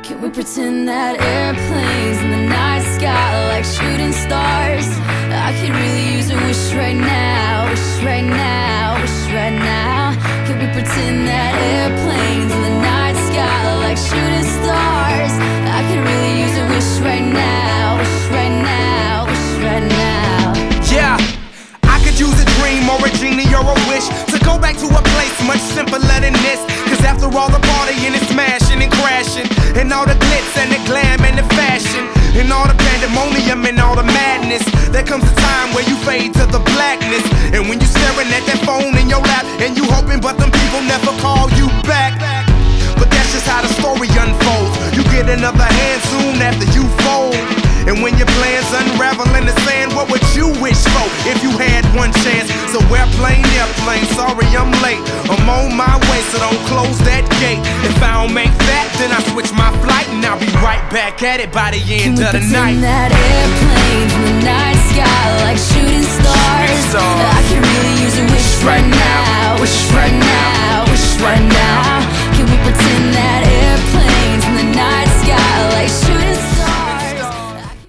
Can we pretend that airplanes in the night sky are like shooting stars? I could really use a wish right now, wish right now, wish right now. Can we pretend that airplanes in the night sky are like shooting stars? I could really use a wish right now, wish right now, wish right now. Yeah, I could use a dream or a genie or a wish to go back to a place much simpler than this. Cause after all the partying and smashing and crashing, and all the glitz and the glam and the fashion, and all the pandemonium and all the madness, there comes a time where you fade to the blackness. And when you're staring at that phone in your lap, and you hoping but them people never call you back. But that's just how the story unfolds. You get another hand soon after you fold. And when your plans unravel in the sand, what would you wish for if you had one chance? So airplane, sorry I'm late. I'm on my way, so don't close that gate. If I don't make that, then I switch my flight, and I'll be right back at it by the end of the night. Can we pretend that airplanes in the night sky like shooting stars? I could really use a wish right now, wish right now, wish right now. Can we pretend that